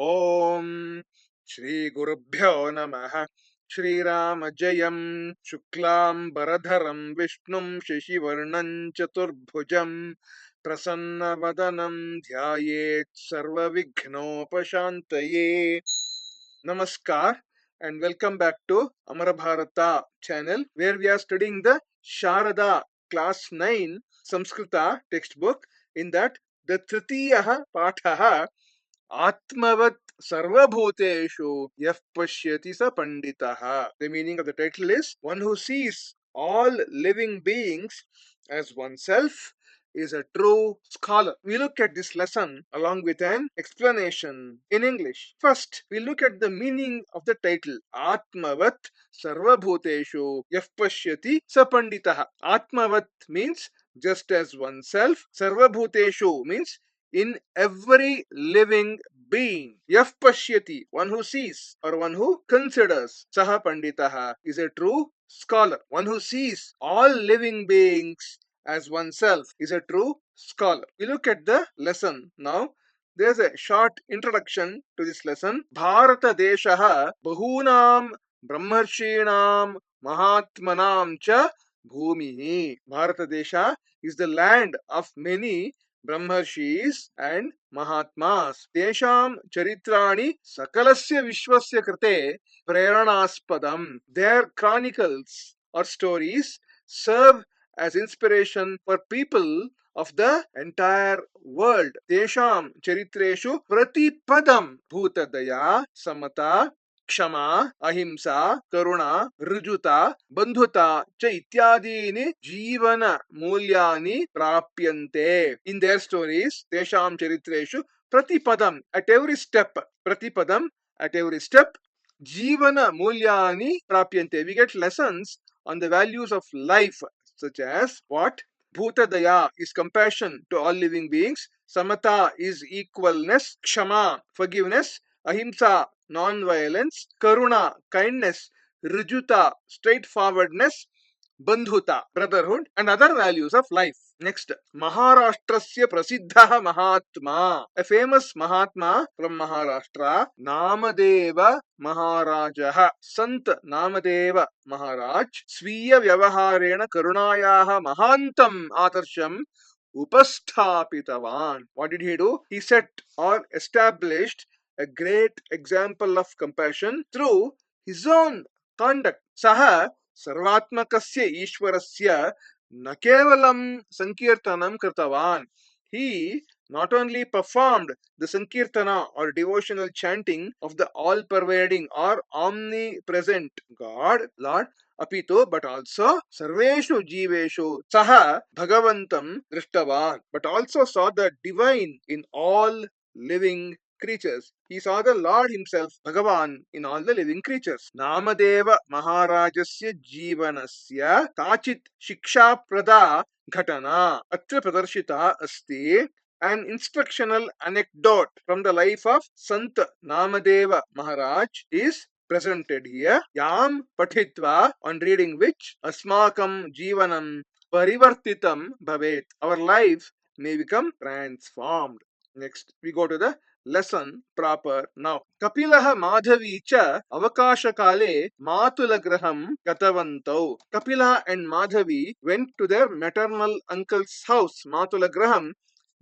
ओम श्री गुरुभ्यो नमः। श्रीराम जयं शुक्लांबरधरं विष्णुं शशिवर्णं चतुर्भुजं प्रसन्नवदनं ध्यायेत् सर्वविघ्नोपशान्तये। Namaskar and welcome back to Amara Bharata channel where we are studying the Sharada class 9 Samskrita textbook. In that the Tritiyaha Pathaha Atmavat Sarvabhuteshu Yaf Pashyati Sa Panditaha. The meaning of the title is one who sees all living beings as oneself is a true scholar. We look at this lesson along with an explanation in English. First, we look at the meaning of the title Atmavat Sarvabhuteshu Yaf Pashyati Sa Panditaha. Atmavat means just as oneself. Sarvabhuteshu means in every living being. Yaf pashyati, one who sees or one who considers. Saha panditaha is a true scholar. One who sees all living beings as oneself is a true scholar. We look at the lesson now. There's a short introduction to this lesson. Bharata deshaha bahunam brahmarshinam mahatmanam cha bhumihi. Bharata desha is the land of many Brahmarshis and Mahatmas. Tesham Charitrani Sakalasya Vishwasya Krite Preranaaspadam. Their chronicles or stories serve as inspiration for people of the entire world. Tesham Charitreshu Pratipadam Bhutadaya Samata Kshama, Ahimsa, Karuna, Rujuta, Bandhuta, cha ityadini Jivana Mulyani Prapyante. In their stories, Tesham Charitreshu, Pratipadam, at every step, Pratipadam, at every step, Jivana Mulyani Prapyante. We get lessons on the values of life, such as what? Bhutadaya is compassion to all living beings. Samata is equalness. Kshama, forgiveness. Ahimsa, non-violence. Karuna, kindness. Rijuta, straightforwardness. Bandhuta, brotherhood, and other values of life. Next, Maharashtrasya Prasiddha Mahatma. A famous Mahatma from Maharashtra, Namadeva Maharajaha. Sant Namadeva Maharaj, Sviya Vyavaharena Karunayaha Mahantam Atarsham Upasthapitavan. What did he do? He set or established a great example of compassion through his own conduct. Saha सर्वात्मकस्य ईश्वरस्य न केवलं sankirtanam कृतवान्. He not only performed the sankirtana or devotional chanting of the all-pervading or omnipresent God, Lord, apito, but also sarveshu jiveshu saha bhagavantam drishtavan, but also saw the divine in all living creatures. He saw the Lord himself, Bhagavan, in all the living creatures. Namadeva Maharajasya Jivanasya Kachit Shiksha Prada Ghatana Atra Pradarshita Asti. An instructional anecdote from the life of Sant Namadeva Maharaj is presented here. Yam Pathitva, on reading which Asmakam Jivanam Parivartitam Bhavet. Our life may become transformed. Next, we go to the lesson proper now. Kapilaha Madhavi cha avakashakale matulagraham gatavantau. Kapila and Madhavi went to their maternal uncle's house, Matulagraham,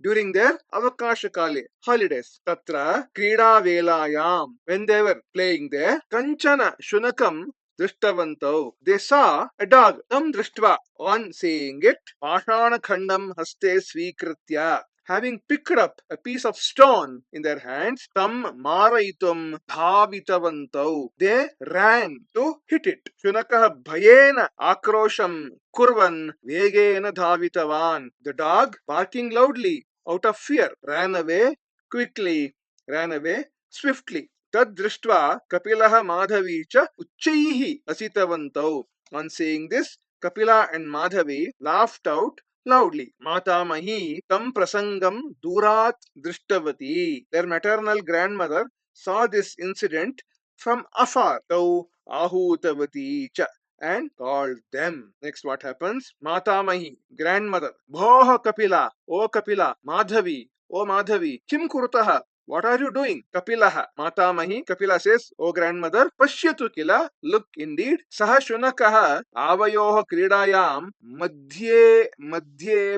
during their avakashakale, holidays. Tatra krida velayam. When they were playing there, kanchana shunakam Drishtavantau. They saw a dog. Tam drishtva. On seeing it, Pashana khandam haste svikritya. Having picked up a piece of stone in their hands, tam maraitum bhavitavantau. They ran to hit it. Shunakah bhayena akrosham kurvan vegena dhavitavan. The dog, barking loudly out of fear, ran away quickly, ran away swiftly. Tad drishtva Kapilaha Madhavi cha uchchaihi asitavantau. On seeing this, Kapila and Madhavi laughed out loudly. Matamahi tam prasangam durat drishtavati. Their maternal grandmother saw this incident from afar. Tau ahutavati cha, and called them. Next, what happens? Matamahi, grandmother. Bhoha Kapila, O Kapila, Madhavi, O Madhavi, kim kurtaha? What are you doing? Kapilah. Matamahi. Kapila says, O grandmother, pashyatu kila. Look, indeed. Saha shunakaha avayoha kridayam madhye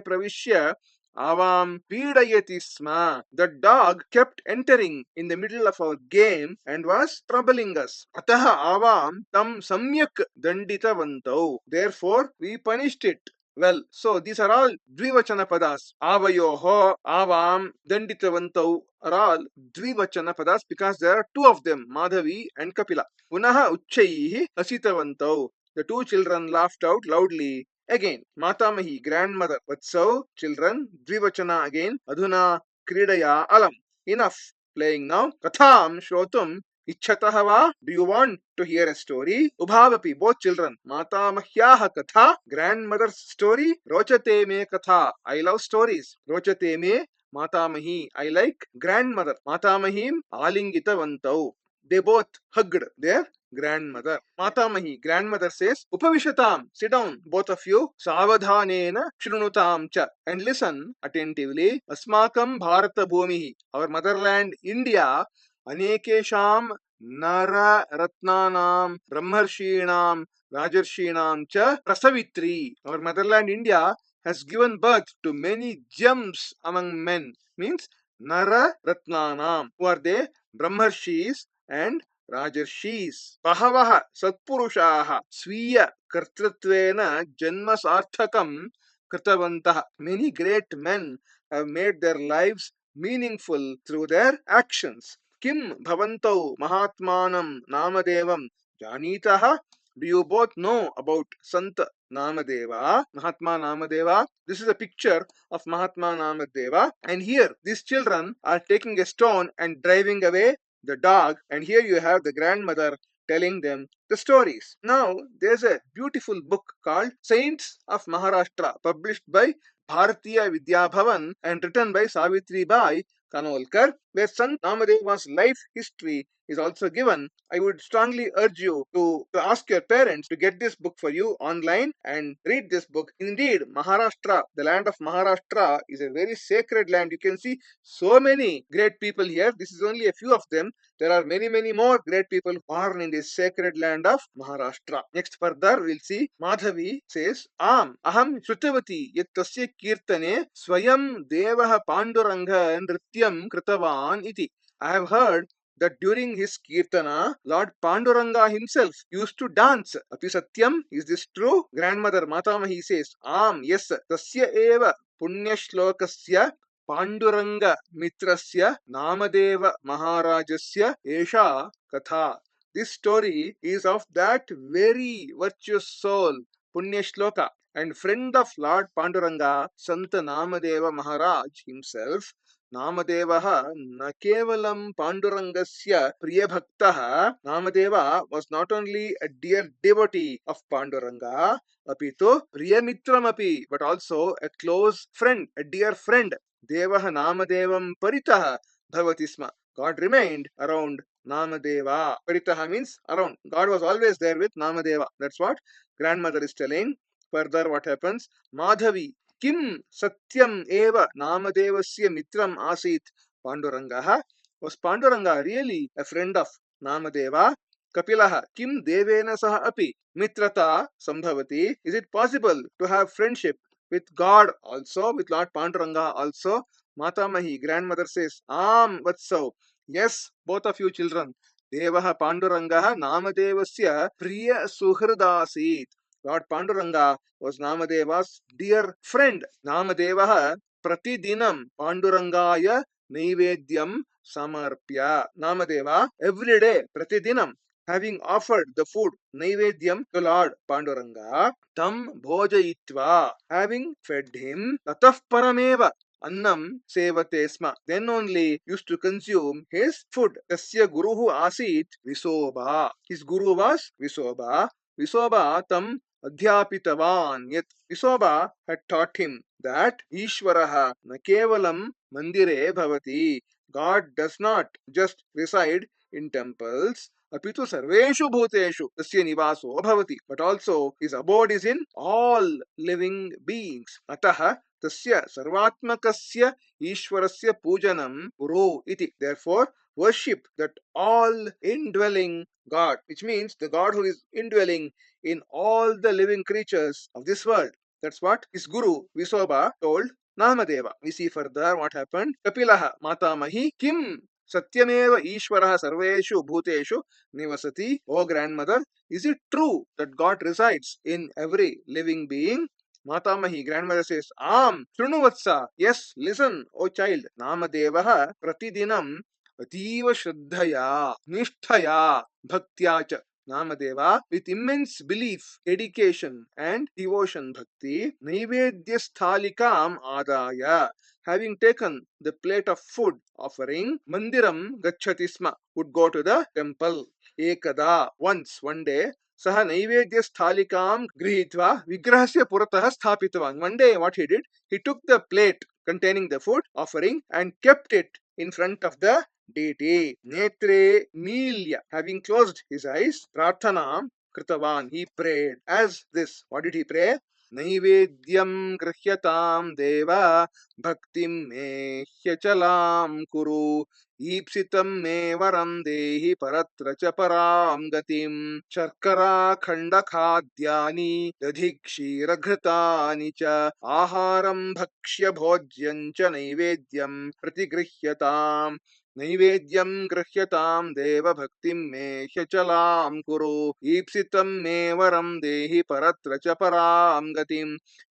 pravishya avam pidayati sma. The dog kept entering in the middle of our game and was troubling us. Ataha avam tam samyak danditavantau. Therefore, we punished it. Well, so these are all dvivachana padas. Avayoho, avam, danditavantau are all dvivachana padas because there are two of them, Madhavi and Kapila. Punaha uchchaihi asitavantau. The two children laughed out loudly. Again, Matamahi, grandmother. Vatsau, children, dvivachana again. Adhuna, kridaya, alam. Enough playing now. Katham, shrotum, Ichhatah va? Do you want to hear a story? Ubhavapi, both children. Matamahyaha katha, grandmother's story. Rochate me katha. I love stories. Rochate me Matamahi. I like grandmother. Matamahim alingitavantau. They both hugged their grandmother. Matamahi, grandmother says, Upavishatam, sit down, both of you. Savadhanena shrunutam cha. And listen attentively. Asmakam Bharata Bhumihi. Our motherland, India, अनेकेषां नररत्नानां ब्रह्मर्षीणां rajarshinaam cha prasavitri. Our motherland India has given birth to many gems among men. Means nara ratnanam. Who are they? Brahmarshis and rajarshis. Bahavaha satpurushaha sviya kartratvena janma sarthakam kritavantah. Many great men have made their lives meaningful through their actions. Kim bhavantau mahatmanam namadevam janitaha? Do you both know about Sant Namadeva, Mahatma Namadeva? This is a picture of Mahatma Namadeva. And here, these children are taking a stone and driving away the dog. And here you have the grandmother telling them the stories. Now, there's a beautiful book called Saints of Maharashtra, published by Bharatiya Vidya Bhavan and written by Savitri Bai Kanolkar, where Sant Namadeva's life history is also given. I would strongly urge you to ask your parents to get this book for you online and read this book. Indeed, Maharashtra, the land of Maharashtra, is a very sacred land. You can see so many great people here. This is only a few of them. There are many, many more great people born in this sacred land of Maharashtra. Next, further, we'll see Madhavi says, aham shrutavati yat tasya kirtane swayam devah panduranga nrityam kritavan iti. I have heard that during his kirtana, Lord Panduranga himself used to dance. Api satyam, is this true? Grandmother Matamahi says, yes, tasya eva punyashlokasya Panduranga Mitrasya Namadeva Maharajasya Esha Katha. This story is of that very virtuous soul, Punya Shloka, and friend of Lord Panduranga, Santa Namadeva Maharaj himself. Namadevaha na kevalam Pandurangasya Priyabhaktaha. Namadeva was not only a dear devotee of Panduranga, apitu Priyamitram api, but also a close friend, a dear friend. Devah Namadevam Paritaha Bhavati Sma. God remained around Namadeva. Paritaha means around. God was always there with Namadeva. That's what grandmother is telling. Further, what happens? Madhavi. Kim Satyam Eva Namadevasya Mitram Asit Pandurangaha. Was Panduranga really a friend of Namadeva? Kapilaha. Kim Devena Saha Api Mitrata Sambhavati. Is it possible to have friendship with God also, with Lord Panduranga also? Matamahi, grandmother says, Vatsau. Yes, both of you children. Devaha Pandurangaha Namadevasya Priya Suhradasit. Lord Panduranga was Namadeva's dear friend. Namadevaha Pratidinam Pandurangaya Naivedyam Samarpya. Namadeva every day, Pratidinam, having offered the food Naivedyam to Lord Panduranga, Tam Bhojayitva, having fed him, Tatah Parameva Annam Sevate Sma, then only used to consume his food. Tasya Guruhu Asit Visoba. His Guru was Visoba. Visoba Tam Adhyapitavan. Yet Visoba had taught him that Ishvaraha na kevalam mandire bhavati. God does not just reside in temples. apitu sarveshu bhuteshu tasya nivaso bhavati. But also his abode is in all living beings. Atah tasya sarvatmakasya ishwarasya pujanam kuru iti. Therefore, worship that all indwelling God, which means the God who is indwelling in all the living creatures of this world. That's what his guru Visoba told Namadeva. We see further what happened. Kapilaha Matamahi Kim Satyameva Ishvaraha Sarveshu Bhuteshu Nivasati. O grandmother, is it true that God resides in every living being? Matamahi, grandmother says, Am Shrunuvatsa. Yes, listen, O child. Namadevaha Pratidinam Ativa Shraddhaya Nishtaya Bhaktya cha. Namadeva, with immense belief, dedication, and devotion bhakti, Naivedya Sthalikam Adaya, having taken the plate of food offering, Mandiram Gachati would go to the temple. Ekada, once, one day, Saha Naivedya Sthalikam Grihitva Vigrahasya Puratah Sthapitavan. One day, what he did, he took the plate containing the food offering and kept it in front of the deity. Netre Milya, having closed his eyes, Prathanam Kritavan, he prayed as this. What did he pray? Naivedyam grihyatam deva bhaktim me hyachalam kuru ईप्सितं मे वरं देहि परत्र च परां गतिं शर्करा खण्डखाद्यानि दधि क्षीरघृतानि च आहारं भक्ष्य भोज्यं च नैवेद्यं प्रतिगृह्यताम् नैवेद्यं गृह्यतां देव भक्तिं मे ह्यचलां कुरु ईप्सितं मे वरं देहि परत्र च परां गतिं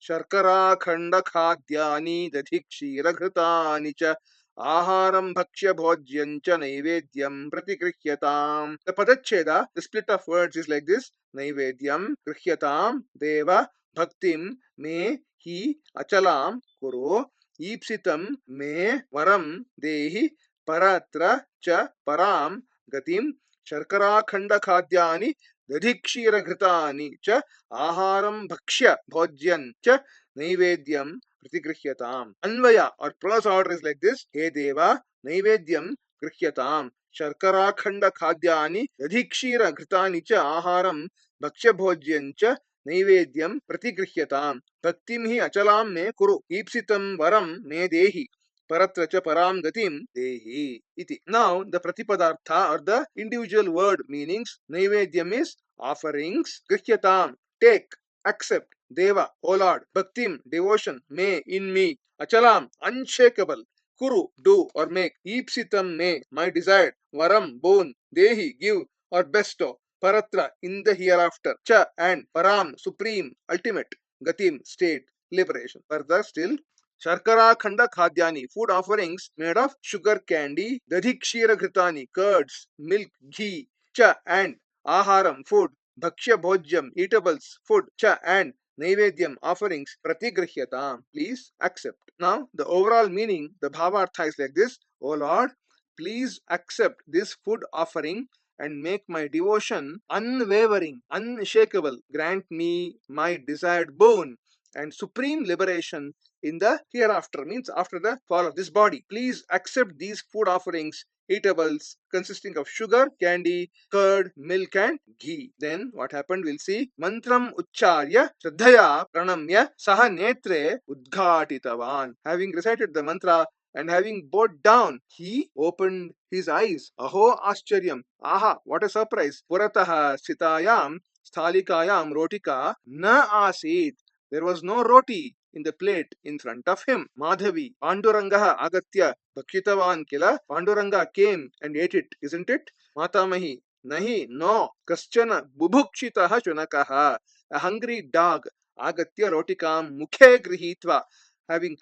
शर्करा खण्डखाद्यानि दधि क्षीरघृतानि च Aharam bhakshya bhojyancha naivedyam pratigrihyatam. The padacheda, the split of words is like this. Naivedyam grihyatam deva bhaktim me hi achalam kuru ipsitam me varam dehi paratra cha param gatim sharkara khanda khadyani dadhikshira ghritani cha aharam bhakshya bhojyan cha naivedyam Pratigrihyatam. Anvaya or prose order is like this. He Deva Naivedyam Grihyatam. Sharkara Khanda Khadyani Yadhikshira Gritani cha Aharam Bhaksha Bhojyan cha Naivedyam Pratigrihyatam. Bhaktim hi achalam me kuru. Ipsitam varam me dehi. Paratra cha param gatim dehi. Iti. Now the Pratipadartha or the individual word meanings. Naivedyam is offerings. Grihyatam. Take. Accept. Deva, O Lord, Bhaktim, devotion, may, in me, Achalam, unshakable, Kuru, do or make, Ipsitam, may, my desired, Varam, boon, Dehi, give or bestow, Paratra, in the hereafter, Cha and Param, supreme, ultimate, Gatim, state, liberation. Further still, Sharkara Khanda Khadyani, food offerings made of sugar candy, Dadhikshira Gritani, curds, milk, ghee, Cha and Aharam, food, Bhakshya Bhojyam, eatables, food, Cha and Naivedyam offerings pratigrihyata, please accept. Now, the overall meaning, the bhavartha is like this. O Lord, please accept this food offering and make my devotion unwavering, unshakable. Grant me my desired boon and supreme liberation in the hereafter, means after the fall of this body. Please accept these food offerings, eatables consisting of sugar, candy, curd, milk and ghee. Then what happened we'll see. Mantram uchcharya shraddhaya pranamya saha netre udghatitavan. Having recited the mantra and having bowed down, he opened his eyes. Aho ascharyam. Aha, what a surprise. Purataha sitayam sthalikayam rotika na asit. There was no roti in the plate in front of him. Madhavi, Pandurangaha agatya bhakshitavan kila. Panduranga came and ate it, isn't it? Matamahi, nahi, no. Kaschana bubhukshitaha shunakaha. A hungry dog agatya rotikam mukhe grihitva. Having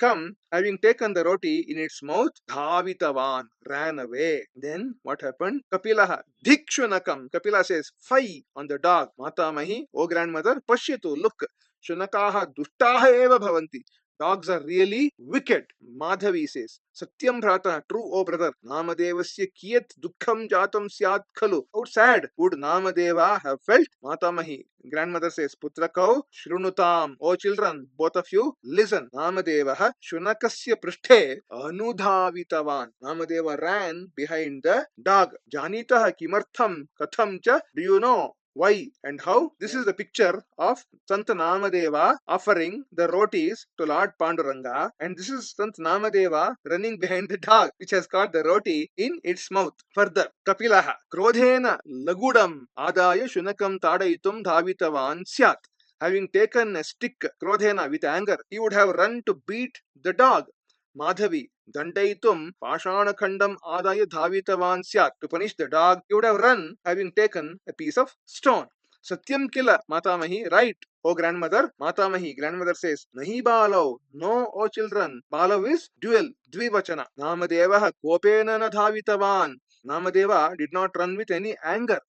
taken the roti in its mouth, dhavitavan, ran away. Then what happened? Kapilaha, dhikshunakam. Kapila says, fie on the dog. Matamahi, O grandmother, pashyatu, look. Shunakaha dushtaha eva bhavanti. Dogs are really wicked. Madhavi says, Satyam Bhrata, true, O brother. Namadevasya kiyat dukkham jatam syat khalu. How sad would Namadeva have felt? Matamahi. Grandmother says, Putrakau shrunutam. O children, both of you, listen. Namadevaha shunakasya prishthe anudhavitavan. Namadeva ran behind the dog. Janitaha kimartham katham cha. Do you know why and how? This is the picture of Sant Namadeva offering the rotis to Lord Panduranga, and this is Sant Namadeva running behind the dog which has got the roti in its mouth. Further, Kapilaha Krodhena Lagudam Adaya Shunakam Tadayitum Dhavitavan Syat. Having taken a stick, Krodhena, with anger, he would have run to beat the dog. Madhavi Dandaitum Pashanakhandam Adaya Dhavitavan Syat. To punish the dog, he would have run having taken a piece of stone. Satyam Kila Matamahi, right, O grandmother. Matamahi, grandmother says, Nahi Balav, no, O children. Balav is dual, Dvivachana. Namadeva Kopena Nadhavitavan. Namadeva did not run with any anger.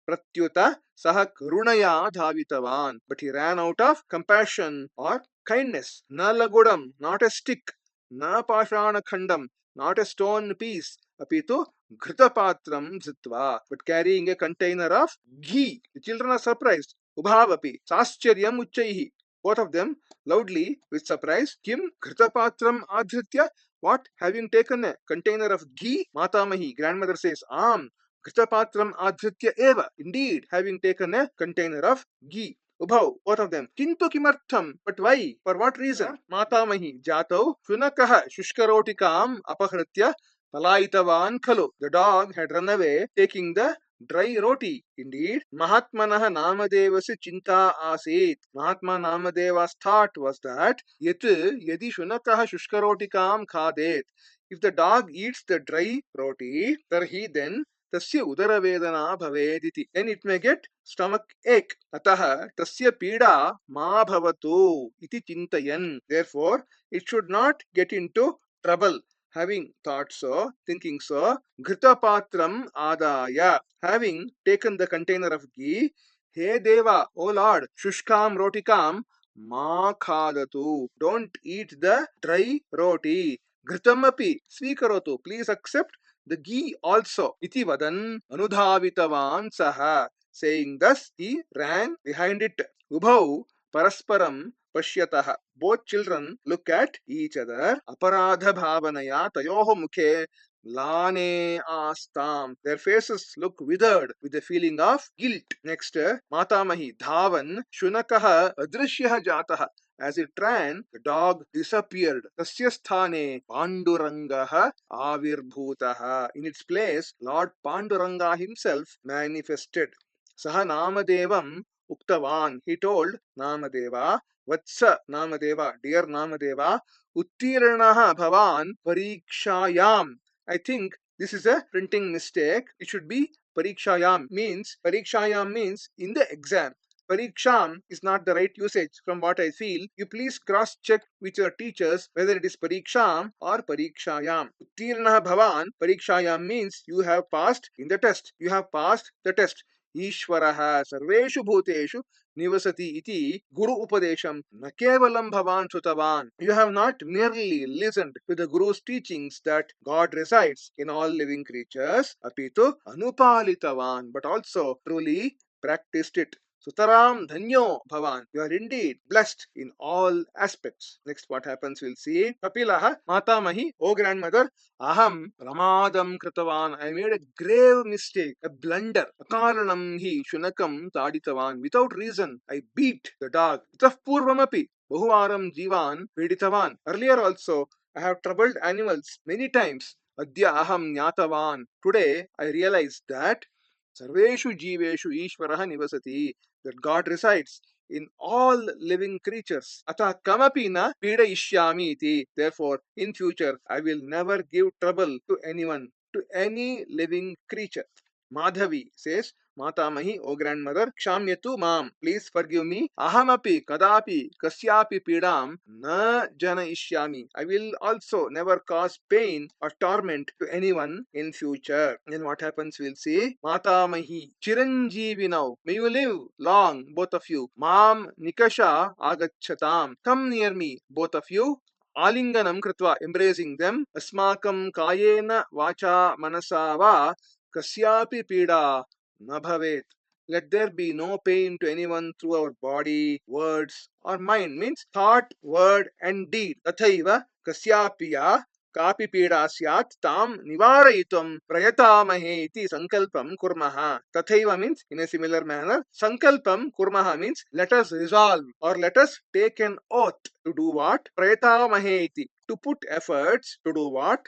Pratyuta Saha Karunaya Dhavitavan. But he ran out of compassion or kindness. Na Lagudam, not a stick. Na Pashana Khandam, not a stone piece. Apitu Ghrutapatram Zitva, but carrying a container of ghee. The children are surprised. Ubhavapi, Saschyaryam Uchaihi. Both of them loudly with surprise. Kim Ghrutapatram Adhritya. What? Having taken a container of ghee? Matamahi, grandmother says, Am. Ghrutapatram Adhritya Eva. Indeed, having taken a container of ghee. Ubhav, both of them. Kintu kimartham, but why? For what reason? Matamahi, Jatau, Shunakaha, Shushkarotikam, Apahritya, Palaitavan Khalu. The dog had run away, taking the dry roti. Indeed, Mahatmanaha Namadevasi Chinta Asit. Mahatma Namadeva's thought was that Yet Yadi Shunakaha Shushkarotikam Khadet. If the dog eats the dry roti, tarhi then tasya udaravedana bhavediti. Then it may get stomach ache. Ataha tasya pida ma bhavatu iti chintayan. Therefore, it should not get into trouble. Having thought so, thinking so, Ghrutapatram adaya. Having taken the container of ghee, Hey Deva, O Lord, Shushkam rotikam ma khadatu. Don't eat the dry roti. Ghrutamapi swikarotu. Please accept the ghee also. Iti vadan anudhavitavan saha. Saying thus, he ran behind it. Ubhau parasparam pashyataha. Both children look at each other. Aparadha bhavanaya tayoho mukhe lane astam. Their faces look withered with the feeling of guilt. Next, Matamahi Dhavan Shunakaha Adrishyaha Jataha. As it ran, the dog disappeared. Tasya sthane Pandurangaha Avirbhutaha. In its place, Lord Panduranga himself manifested. Saha Namadevam Uktavan. He told Namadeva, Vatsa Namadeva, dear Namadeva, Uttiranaha Bhavan Parikshayam. I think this is a printing mistake. It should be Parikshayam means in the exam. Pariksham is not the right usage from what I feel. You please cross check with your teachers whether it is Pariksham or Parikshayam. Uttirna Bhavan, Parikshayam means you have passed in the test. You have passed the test. Ishvaraha sarveshu bhuteshu nivasati iti guru upadesham na kevalam bhavan sutavan. You have not merely listened to the guru's teachings that God resides in all living creatures, apitu anupalitavan, but also truly practiced it. Sutaram Dhanyo Bhavan. You are indeed blessed in all aspects. Next, what happens, we'll see. Kapilaha Matamahi, O grandmother, Aham Ramadam Kritavan. I made a grave mistake, a blunder. Akaranam hi Shunakam Taditavan. Without reason, I beat the dog. Itaf Purvamapi. Bahuvaram Jivan Piditavan. Earlier also, I have troubled animals many times. Adya Aham Nyatavan. Today, I realized that Sarveshu Jiveshu Ishvaraha Nivasati, that God resides in all living creatures. Ata kamapi na pida ishyami iti. Therefore, in future, I will never give trouble to anyone, to any living creature. Madhavi says, Matamahi, O grandmother, Kshamyatu mam, please forgive me. Ahamapi kadapi kasyapi pidam na janayishyami. I will also never cause pain or torment to anyone in future. Then what happens we'll see. Matamahi, Chiranjeevinau, may you live long, both of you. Mam nikasha agachatam, come near me, both of you. Alinganam kritva, embracing them. Asmakam kayena vacha manasa va kasyapi pida na bhavet. Let there be no pain to anyone through our body, words, or mind. Means thought, word, and deed. Tathaiva kasyapiya कापि पीड़ा स्यात् ताम निवारयितुं प्रयतामहे इति संकल्पं कुर्मः. तथैव means in a similar manner. Sankalpam kurmaha means let us resolve or let us take an oath to do what? Prayatamahe iti, to put efforts to do what?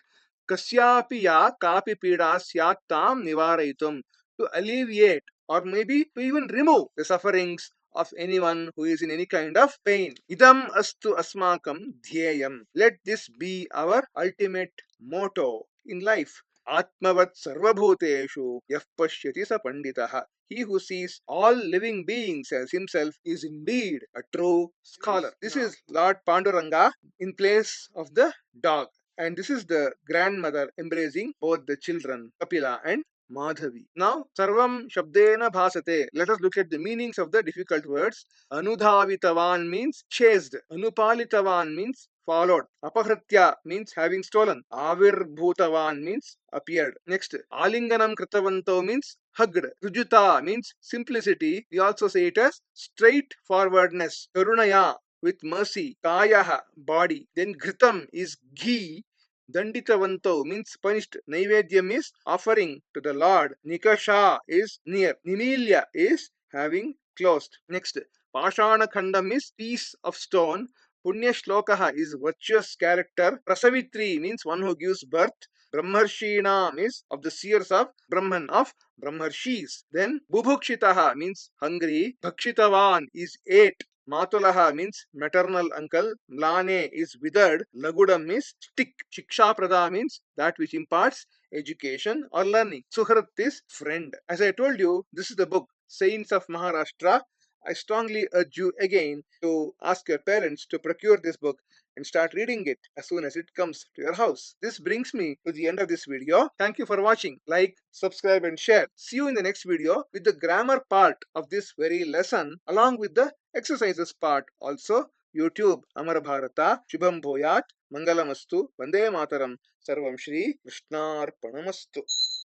Kasyapi ya kapi pida syat tam nivarayitum, to alleviate or maybe to even remove the sufferings of anyone who is in any kind of pain. Idam astu asmakam dhyayam. Let this be our ultimate motto in life. Atmavat sarvabhuteshu yah pashyati sa panditaha. He who sees all living beings as himself is indeed a true scholar. This is Lord Panduranga in place of the dog. And this is the grandmother embracing both the children, Kapila and Madhavi. Now, Sarvam Shabdena Bhasate. Let us look at the meanings of the difficult words. Anudhavitavan means chased. Anupalitavan means followed. Apahritya means having stolen. Avirbhutavan means appeared. Next, Alinganam Kritavanto means hugged. Rujuta means simplicity. We also say it as straightforwardness. Karunaya with mercy. Kayaha body. Then Ghritam is ghee. Danditavanto means punished. Naivedyam is offering to the Lord. Nikasha is near. Nimilya is having closed. Next, Pashana Khandam is piece of stone. Punya Shlokaha is virtuous character. Prasavitri means one who gives birth. Brahmarshinam is of the seers of Brahman, of Brahmarshis. Then Bubhukshitaha means hungry. Bhakshitavan is ate. Matulaha means maternal uncle. Mlane is withered. Lagudam is stick. Shikshaprada means that which imparts education or learning. Suhrat is friend. As I told you, this is the book Saints of Maharashtra. I strongly urge you again to ask your parents to procure this book and start reading it as soon as it comes to your house. This brings me to the end of this video. Thank you for watching. Like, subscribe and share. See you in the next video with the grammar part of this very lesson along with the exercises part also. YouTube Amar Bharata, Shubham Bhoyat, Mangalamastu, Vande Mataram, Sarvam Shri Krishnarpanamastu.